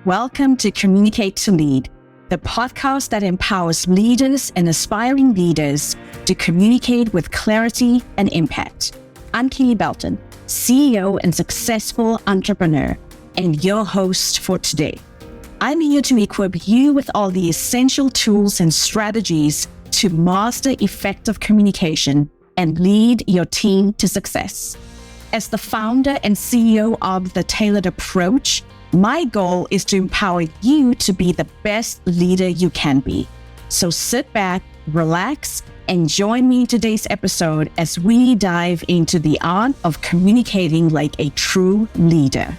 Welcome to Communicate to Lead, the podcast that empowers leaders and aspiring leaders to communicate with clarity and impact. I'm Kele Belton, CEO and successful entrepreneur, and your host for today. I'm here to equip you with all the essential tools and strategies to master effective communication and lead your team to success. As the founder and CEO of The Tailored Approach, my goal is to empower you to be the best leader you can be. So sit back, relax, and join me in today's episode as we dive into the art of communicating like a true leader.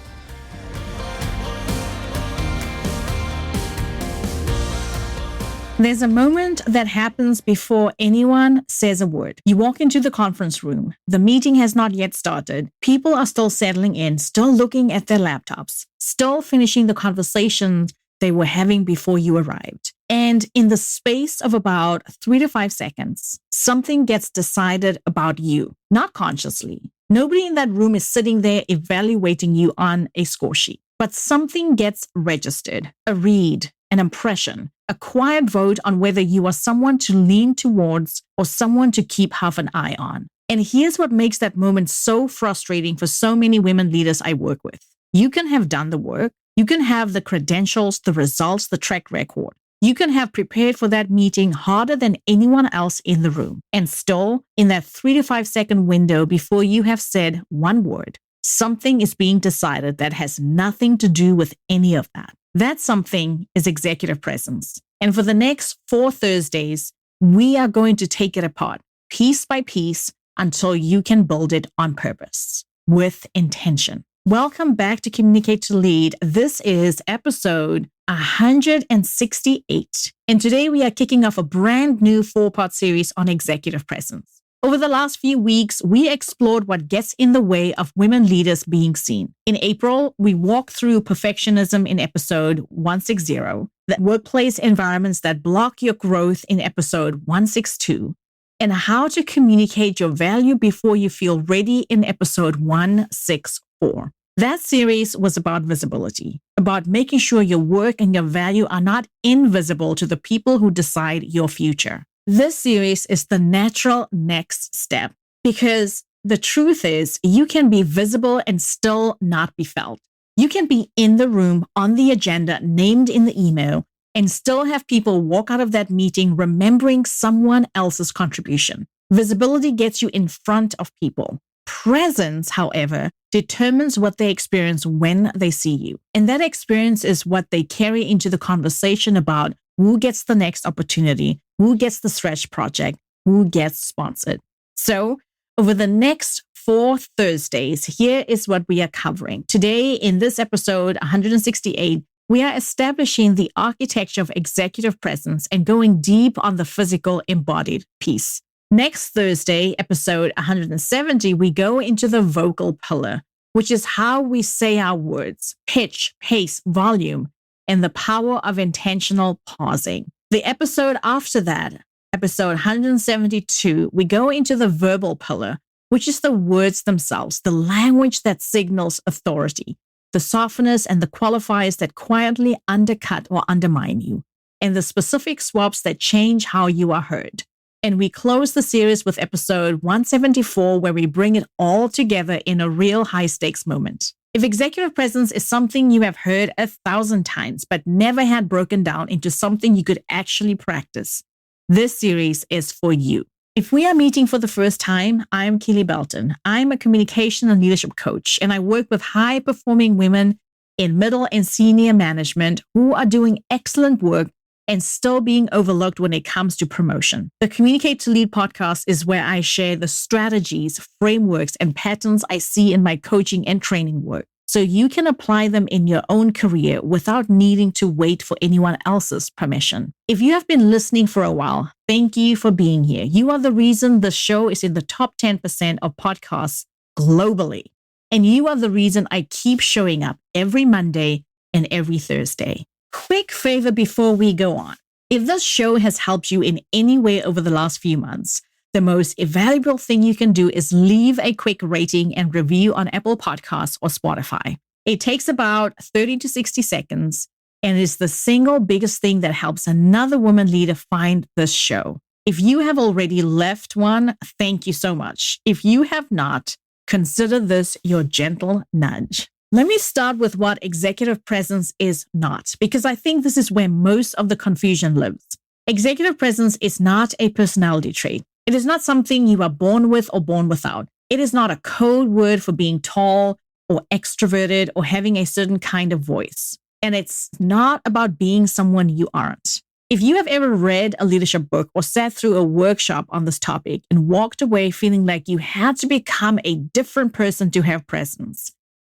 There's a moment that happens before anyone says a word. You walk into the conference room. The meeting has not yet started. People are still settling in, still looking at their laptops, still finishing the conversations they were having before you arrived. And in the space of about 3 to 5 seconds, something gets decided about you, not consciously. Nobody in that room is sitting there evaluating you on a score sheet, but something gets registered, a read, an impression, a quiet vote on whether you are someone to lean towards or someone to keep half an eye on. And here's what makes that moment so frustrating for so many women leaders I work with. You can have done the work. You can have the credentials, the results, the track record. You can have prepared for that meeting harder than anyone else in the room. And still, in that 3 to 5 second window before you have said one word, something is being decided that has nothing to do with any of that. That something is executive presence. And for the next 4 Thursdays, we are going to take it apart piece by piece until you can build it on purpose with intention. Welcome back to Communicate to Lead. This is episode 168. And today we are kicking off a brand new 4-part series on executive presence. Over the last few weeks, we explored what gets in the way of women leaders being seen. In April, we walked through perfectionism in episode 160, the workplace environments that block your growth in episode 162, and how to communicate your value before you feel ready in episode 164. That series was about visibility, about making sure your work and your value are not invisible to the people who decide your future. This series is the natural next step because the truth is you can be visible and still not be felt. You can be in the room, on the agenda, named in the email, and still have people walk out of that meeting remembering someone else's contribution. Visibility gets you in front of people. Presence, however, determines what they experience when they see you. And that experience is what they carry into the conversation about who gets the next opportunity, who gets the stretch project, who gets sponsored. So over the next 4 Thursdays, here is what we are covering. Today, in this episode 168, we are establishing the architecture of executive presence and going deep on the physical embodied piece. Next Thursday, episode 170, we go into the vocal pillar, which is how we say our words, pitch, pace, volume, and the power of intentional pausing. The episode after that, episode 172, we go into the verbal pillar, which is the words themselves, the language that signals authority, the softeners and the qualifiers that quietly undercut or undermine you, and the specific swaps that change how you are heard. And we close the series with episode 174, where we bring it all together in a real high-stakes moment. If executive presence is something you have heard 1,000 times, but never had broken down into something you could actually practice, this series is for you. If we are meeting for the first time, I'm Kele Belton. I'm a communication and leadership coach, and I work with high-performing women in middle and senior management who are doing excellent work and still being overlooked when it comes to promotion. The Communicate to Lead podcast is where I share the strategies, frameworks, and patterns I see in my coaching and training work, so you can apply them in your own career without needing to wait for anyone else's permission. If you have been listening for a while, thank you for being here. You are the reason the show is in the top 10% of podcasts globally. And you are the reason I keep showing up every Monday and every Thursday. Quick favor before we go on. If this show has helped you in any way over the last few months, the most valuable thing you can do is leave a quick rating and review on Apple Podcasts or Spotify. It takes about 30 to 60 seconds. And it's the single biggest thing that helps another woman leader find this show. If you have already left one, thank you so much. If you have not, consider this your gentle nudge. Let me start with what executive presence is not, because I think this is where most of the confusion lives. Executive presence is not a personality trait. It is not something you are born with or born without. It is not a code word for being tall or extroverted or having a certain kind of voice. And it's not about being someone you aren't. If you have ever read a leadership book or sat through a workshop on this topic and walked away feeling like you had to become a different person to have presence,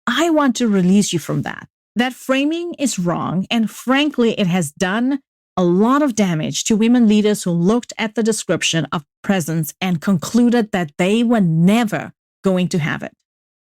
I want to release you from that. That framing is wrong, and frankly, it has done a lot of damage to women leaders who looked at the description of presence and concluded that they were never going to have it.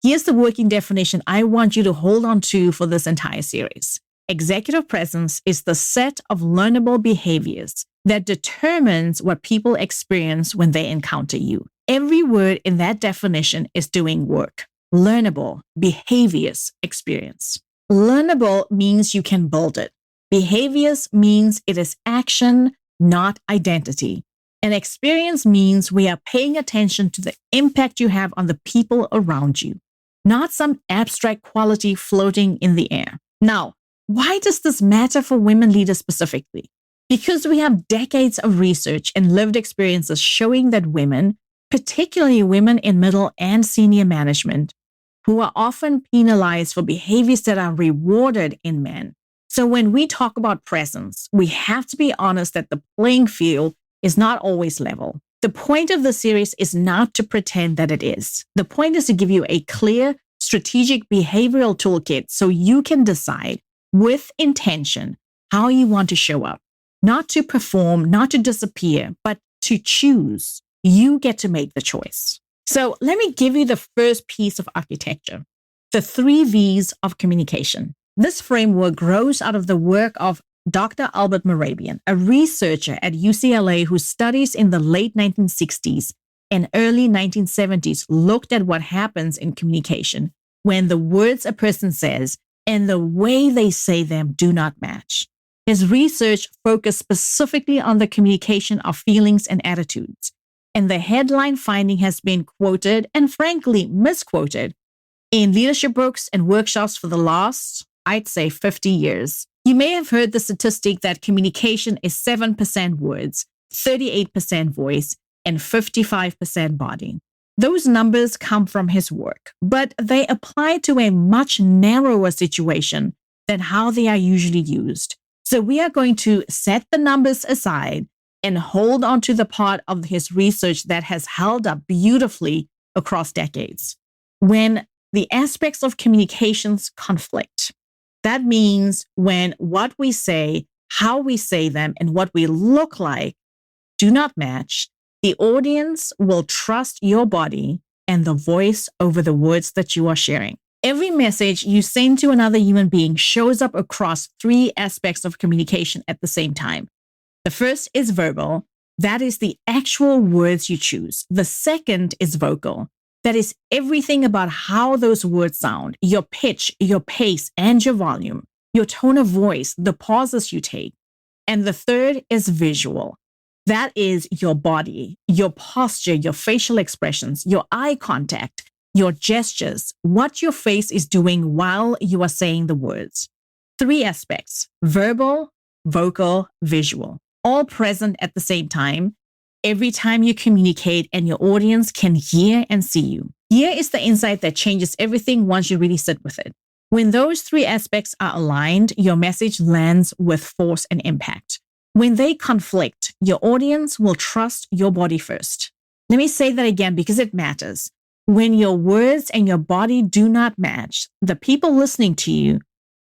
Here's the working definition I want you to hold on to for this entire series. Executive presence is the set of learnable behaviors that determines what people experience when they encounter you. Every word in that definition is doing work. Learnable, behaviors, experience. Learnable means you can build it. Behaviors means it is action, not identity. And experience means we are paying attention to the impact you have on the people around you, not some abstract quality floating in the air. Now, why does this matter for women leaders specifically? Because we have decades of research and lived experiences showing that women, particularly women in middle and senior management, who are often penalized for behaviors that are rewarded in men. So when we talk about presence, we have to be honest that the playing field is not always level. The point of the series is not to pretend that it is. The point is to give you a clear, strategic behavioral toolkit so you can decide with intention how you want to show up. Not to perform, not to disappear, but to choose. You get to make the choice. So let me give you the first piece of architecture, the 3 V's of communication. This framework grows out of the work of Dr. Albert Mehrabian, a researcher at UCLA whose studies in the late 1960s and early 1970s looked at what happens in communication when the words a person says and the way they say them do not match. His research focused specifically on the communication of feelings and attitudes. And the headline finding has been quoted and frankly misquoted in leadership books and workshops for the last, I'd say, 50 years. You may have heard the statistic that communication is 7% words, 38% voice, and 55% body. Those numbers come from his work, but they apply to a much narrower situation than how they are usually used. So we are going to set the numbers aside and hold on to the part of his research that has held up beautifully across decades. When the aspects of communications conflict, that means when what we say, how we say them, and what we look like do not match, the audience will trust your body and the voice over the words that you are sharing. Every message you send to another human being shows up across 3 aspects of communication at the same time. The first is verbal. That is the actual words you choose. The second is vocal. That is everything about how those words sound, your pitch, your pace, and your volume, your tone of voice, the pauses you take. And the third is visual. That is your body, your posture, your facial expressions, your eye contact, your gestures, what your face is doing while you are saying the words. 3 aspects: verbal, vocal, visual, all present at the same time, every time you communicate and your audience can hear and see you. Here is the insight that changes everything once you really sit with it. When those 3 aspects are aligned, your message lands with force and impact. When they conflict, your audience will trust your body first. Let me say that again because it matters. When your words and your body do not match, the people listening to you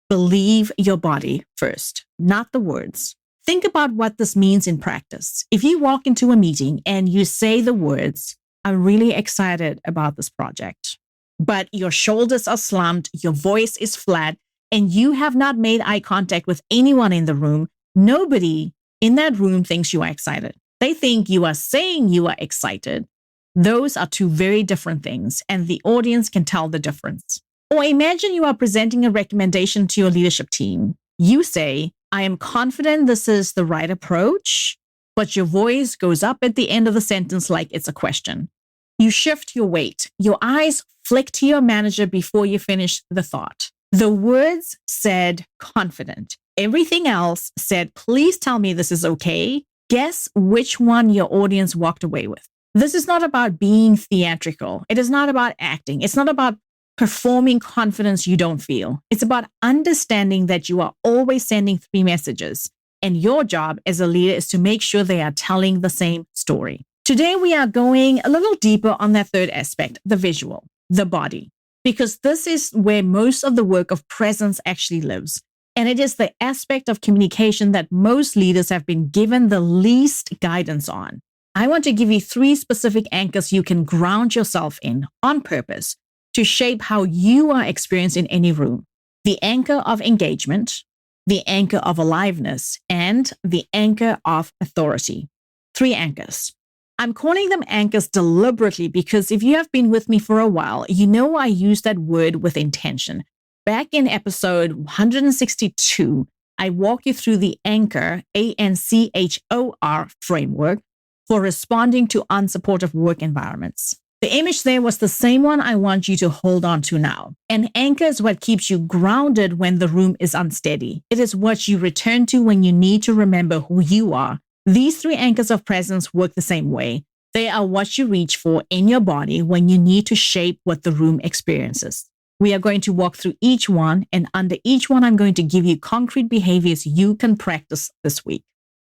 believe your body first, not the words. Think about what this means in practice. If you walk into a meeting and you say the words, "I'm really excited about this project," but your shoulders are slumped, your voice is flat, and you have not made eye contact with anyone in the room, nobody in that room thinks you are excited. They think you are saying you are excited. Those are 2 very different things, and the audience can tell the difference. Or imagine you are presenting a recommendation to your leadership team. You say, I am confident this is the right approach, but your voice goes up at the end of the sentence like it's a question. You shift your weight. Your eyes flick to your manager before you finish the thought. The words said confident. Everything else said, please tell me this is okay. Guess which one your audience walked away with. This is not about being theatrical. It is not about acting. It's not about performing confidence you don't feel. It's about understanding that you are always sending 3 messages. And your job as a leader is to make sure they are telling the same story. Today, we are going a little deeper on that third aspect, the visual, the body, because this is where most of the work of presence actually lives. And it is the aspect of communication that most leaders have been given the least guidance on. I want to give you 3 specific anchors you can ground yourself in on purpose to shape how you are experienced in any room. The anchor of engagement, the anchor of aliveness, and the anchor of authority. 3 anchors. I'm calling them anchors deliberately because if you have been with me for a while, you know I use that word with intention. Back in episode 162, I walk you through the anchor, ANCHOR framework for responding to unsupportive work environments. The image there was the same one I want you to hold on to now. An anchor is what keeps you grounded when the room is unsteady. It is what you return to when you need to remember who you are. These 3 anchors of presence work the same way. They are what you reach for in your body when you need to shape what the room experiences. We are going to walk through each one, and under each one, I'm going to give you concrete behaviors you can practice this week.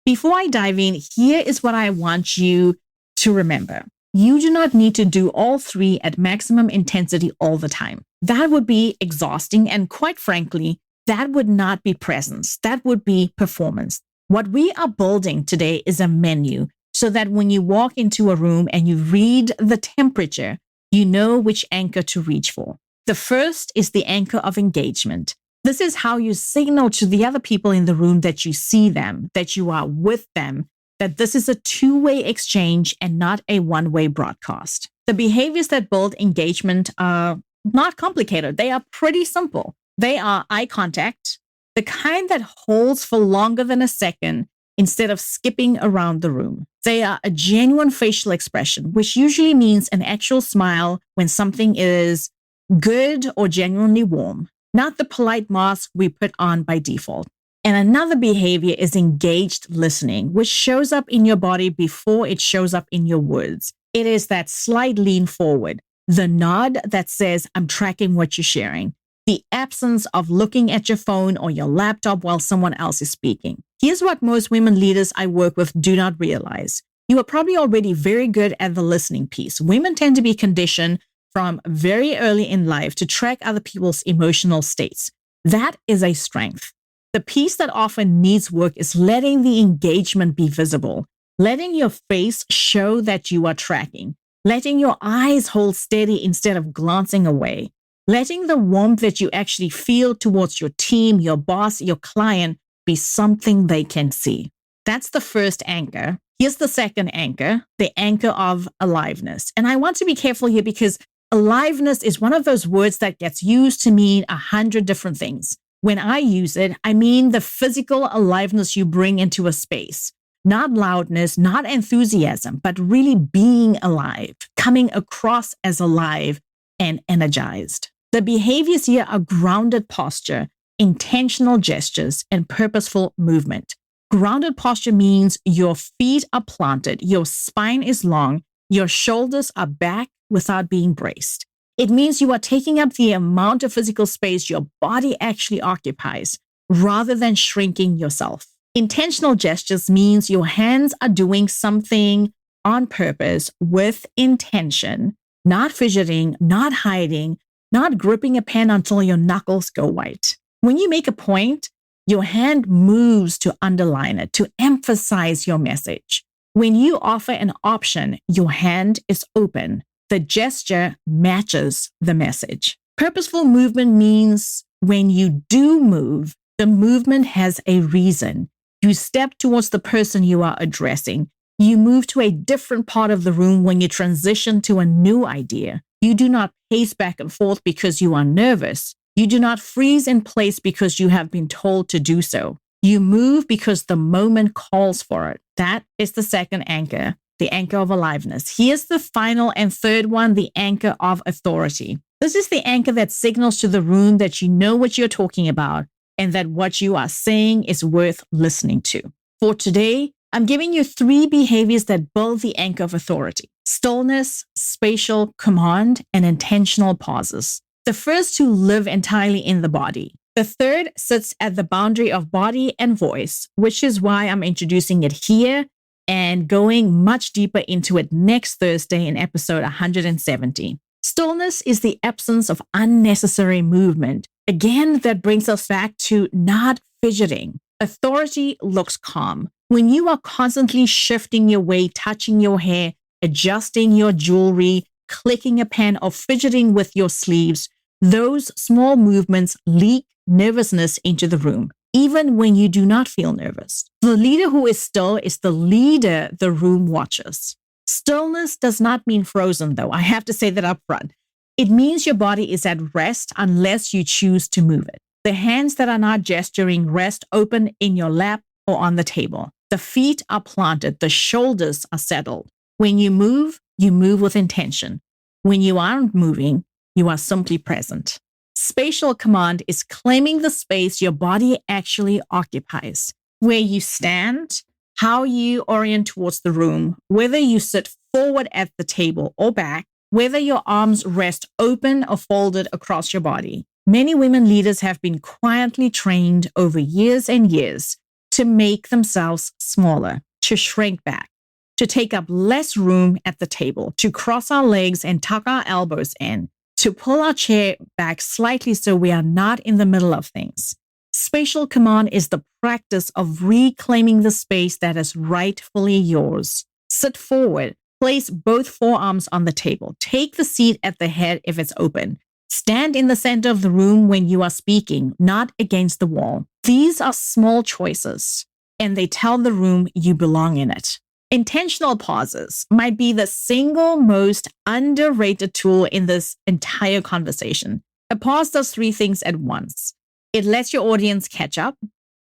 Before I dive in, here is what I want you to remember. You do not need to do all 3 at maximum intensity all the time. That would be exhausting, and quite frankly, that would not be presence. That would be performance. What we are building today is a menu so that when you walk into a room and you read the temperature, you know which anchor to reach for. The first is the anchor of engagement. This is how you signal to the other people in the room that you see them, that you are with them, that this is a 2-way exchange and not a 1-way broadcast. The behaviors that build engagement are not complicated. They are pretty simple. They are eye contact, the kind that holds for longer than a second instead of skipping around the room. They are a genuine facial expression, which usually means an actual smile when something is good or genuinely warm, not the polite mask we put on by default. And another behavior is engaged listening, which shows up in your body before it shows up in your words. It is that slight lean forward, the nod that says, I'm tracking what you're sharing, the absence of looking at your phone or your laptop while someone else is speaking. Here's what most women leaders I work with do not realize. You are probably already very good at the listening piece. Women tend to be conditioned from very early in life to track other people's emotional states. That is a strength. The piece that often needs work is letting the engagement be visible, letting your face show that you are tracking, letting your eyes hold steady instead of glancing away, letting the warmth that you actually feel towards your team, your boss, your client be something they can see. That's the first anchor. Here's the second anchor, the anchor of aliveness. And I want to be careful here because aliveness is one of those words that gets used to mean 100 different things. When I use it, I mean the physical aliveness you bring into a space. Not loudness, not enthusiasm, but really being alive, coming across as alive and energized. The behaviors here are grounded posture, intentional gestures, and purposeful movement. Grounded posture means your feet are planted, your spine is long, your shoulders are back without being braced. It means you are taking up the amount of physical space your body actually occupies, rather than shrinking yourself. Intentional gestures means your hands are doing something on purpose with intention, not fidgeting, not hiding, not gripping a pen until your knuckles go white. When you make a point, your hand moves to underline it, to emphasize your message. When you offer an option, your hand is open. The gesture matches the message. Purposeful movement means when you do move, the movement has a reason. You step towards the person you are addressing. You move to a different part of the room when you transition to a new idea. You do not pace back and forth because you are nervous. You do not freeze in place because you have been told to do so. You move because the moment calls for it. That is the second anchor, the anchor of aliveness. Here's the final and third one, the anchor of authority. This is the anchor that signals to the room that you know what you're talking about and that what you are saying is worth listening to. For today, I'm giving you 3 behaviors that build the anchor of authority: stillness, spatial command, and intentional pauses. The first 2 live entirely in the body. The third sits at the boundary of body and voice, which is why I'm introducing it here and going much deeper into it next Thursday in episode 170. Stillness is the absence of unnecessary movement. Again, that brings us back to not fidgeting. Authority looks calm. When you are constantly shifting your weight, touching your hair, adjusting your jewelry, clicking a pen, or fidgeting with your sleeves, those small movements leak nervousness into the room, even when you do not feel nervous. The leader who is still is the leader the room watches. Stillness does not mean frozen, though. I have to say that up front. It means your body is at rest unless you choose to move it. The hands that are not gesturing rest open in your lap or on the table. The feet are planted. The shoulders are settled. When you move with intention. When you aren't moving, you are simply present. Spatial command is claiming the space your body actually occupies. Where you stand, how you orient towards the room, whether you sit forward at the table or back, whether your arms rest open or folded across your body. Many women leaders have been quietly trained over years and years to make themselves smaller, to shrink back, to take up less room at the table, to cross our legs and tuck our elbows in, to pull our chair back slightly so we are not in the middle of things. Spatial command is the practice of reclaiming the space that is rightfully yours. Sit forward. Place both forearms on the table. Take the seat at the head if it's open. Stand in the center of the room when you are speaking, not against the wall. These are small choices, and they tell the room you belong in it. Intentional pauses might be the single most underrated tool in this entire conversation. A pause does 3 things at once. It lets your audience catch up.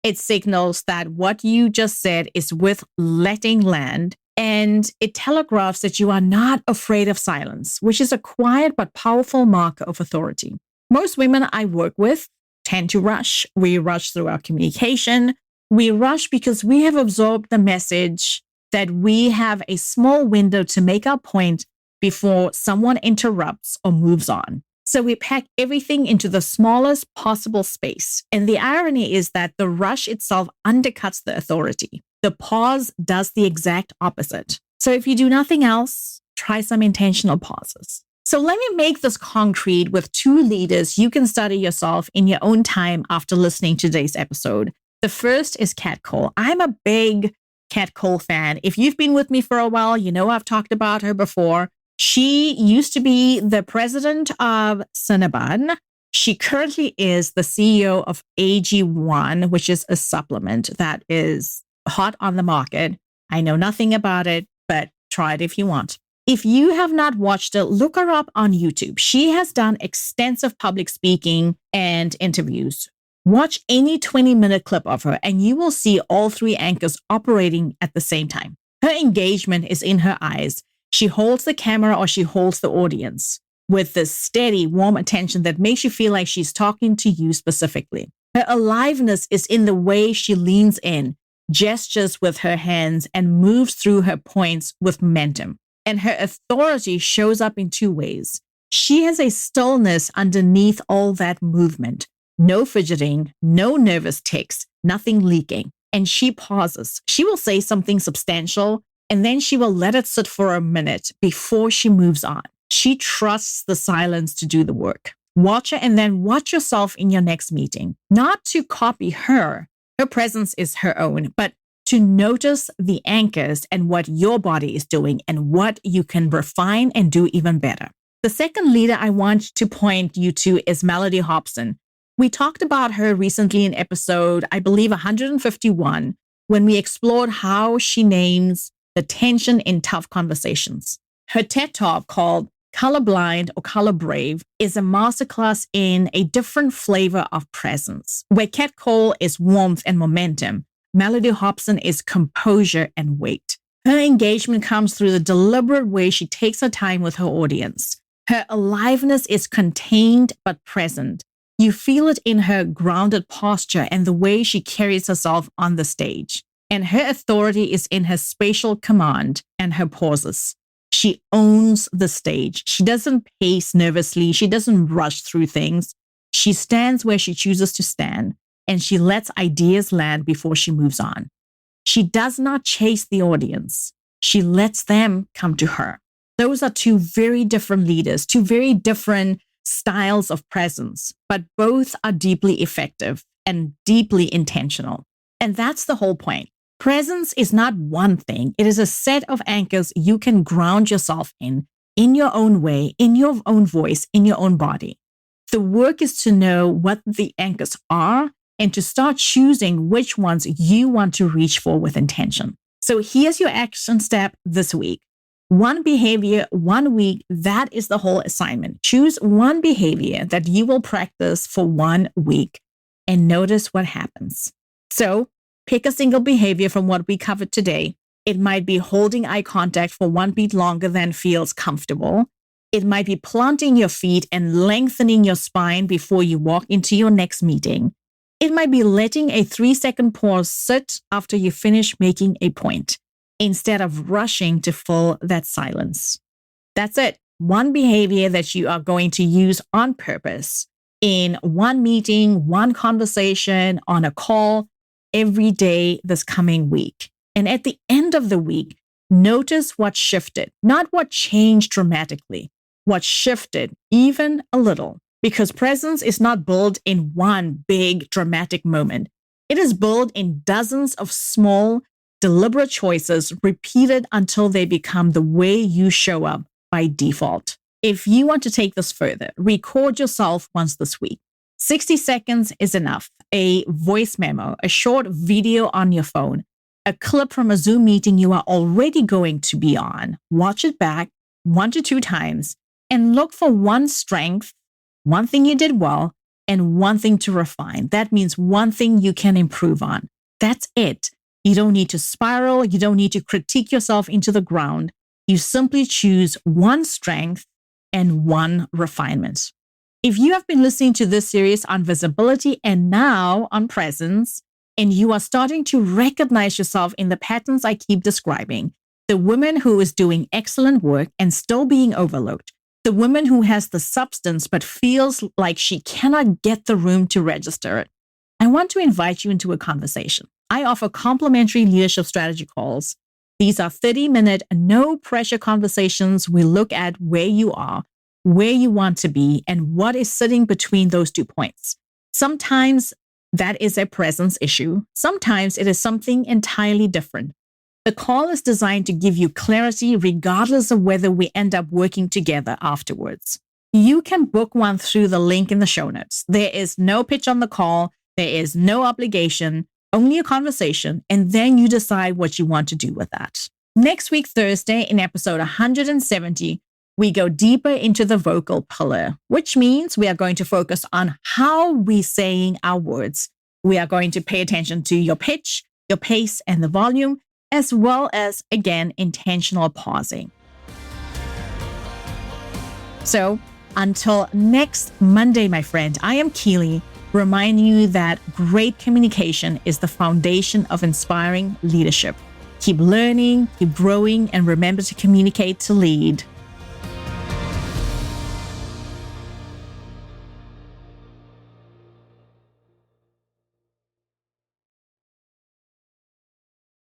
It signals that what you just said is worth letting land. And it telegraphs that you are not afraid of silence, which is a quiet but powerful marker of authority. Most women I work with tend to rush. We rush through our communication. We rush because we have absorbed the message that we have a small window to make our point before someone interrupts or moves on. So we pack everything into the smallest possible space. And the irony is that the rush itself undercuts the authority. The pause does the exact opposite. So if you do nothing else, try some intentional pauses. So let me make this concrete with 2 leaders you can study yourself in your own time after listening to today's episode. The first is Kat Cole. I'm a big Kat Cole fan. If you've been with me for a while, you know I've talked about her before. She used to be the president of Cinnabon. She currently is the CEO of AG1, which is a supplement that is hot on the market. I know nothing about it, but try it if you want. If you have not watched it, look her up on YouTube. She has done extensive public speaking and interviews. Watch any 20-minute clip of her and you will see all 3 anchors operating at the same time. Her engagement is in her eyes. She holds the camera or she holds the audience with this steady, warm attention that makes you feel like she's talking to you specifically. Her aliveness is in the way she leans in, gestures with her hands, and moves through her points with momentum. And her authority shows up in 2 ways. She has a stillness underneath all that movement. No fidgeting, no nervous tics, nothing leaking. And she pauses. She will say something substantial, and then she will let it sit for a minute before she moves on. She trusts the silence to do the work. Watch her and then watch yourself in your next meeting. Not to copy her. Her presence is her own, but to notice the anchors and what your body is doing and what you can refine and do even better. The second leader I want to point you to is Melody Hobson. We talked about her recently in episode, I believe, 151, when we explored how she names the tension in tough conversations. Her TED Talk called Colorblind or Color Brave is a masterclass in a different flavor of presence, where Kat Cole is warmth and momentum. Melody Hobson is composure and weight. Her engagement comes through the deliberate way she takes her time with her audience. Her aliveness is contained but present. You feel it in her grounded posture and the way she carries herself on the stage. And her authority is in her spatial command and her pauses. She owns the stage. She doesn't pace nervously. She doesn't rush through things. She stands where she chooses to stand, and she lets ideas land before she moves on. She does not chase the audience. She lets them come to her. Those are two very different leaders, two very different styles of presence, but both are deeply effective and deeply intentional. And that's the whole point. Presence is not one thing. It is a set of anchors you can ground yourself in your own way, in your own voice, in your own body. The work is to know what the anchors are and to start choosing which ones you want to reach for with intention. So here's your action step this week. One behavior, 1 week, that is the whole assignment. Choose one behavior that you will practice for 1 week and notice what happens. So pick a single behavior from what we covered today. It might be holding eye contact for 1 beat longer than feels comfortable. It might be planting your feet and lengthening your spine before you walk into your next meeting. It might be letting a 3-second pause sit after you finish making a point, instead of rushing to fill that silence. That's it. One behavior that you are going to use on purpose in one meeting, one conversation, on a call, every day this coming week. And at the end of the week, notice what shifted, not what changed dramatically, what shifted even a little. Because presence is not built in one big dramatic moment. It is built in dozens of small, deliberate choices repeated until they become the way you show up by default. If you want to take this further, record yourself once this week. 60 seconds is enough. A voice memo, a short video on your phone, a clip from a Zoom meeting you are already going to be on. Watch it back 1 to 2 times and look for one strength, one thing you did well, and one thing to refine. That means one thing you can improve on. That's it. You don't need to spiral. You don't need to critique yourself into the ground. You simply choose one strength and one refinement. If you have been listening to this series on visibility and now on presence, and you are starting to recognize yourself in the patterns I keep describing, the woman who is doing excellent work and still being overlooked, the woman who has the substance but feels like she cannot get the room to register it, I want to invite you into a conversation. I offer complimentary leadership strategy calls. These are 30-minute, no-pressure conversations. We look at where you are, where you want to be, and what is sitting between those 2 points. Sometimes that is a presence issue. Sometimes it is something entirely different. The call is designed to give you clarity regardless of whether we end up working together afterwards. You can book one through the link in the show notes. There is no pitch on the call. There is no obligation, only a conversation, and then you decide what you want to do with that. Next week, Thursday, in episode 170, we go deeper into the vocal pillar, which means we are going to focus on how we're saying our words. We are going to pay attention to your pitch, your pace, and the volume, as well as, again, intentional pausing. So until next Monday, my friend, I am Kele, reminding you that great communication is the foundation of inspiring leadership. Keep learning, keep growing, and remember to communicate to lead.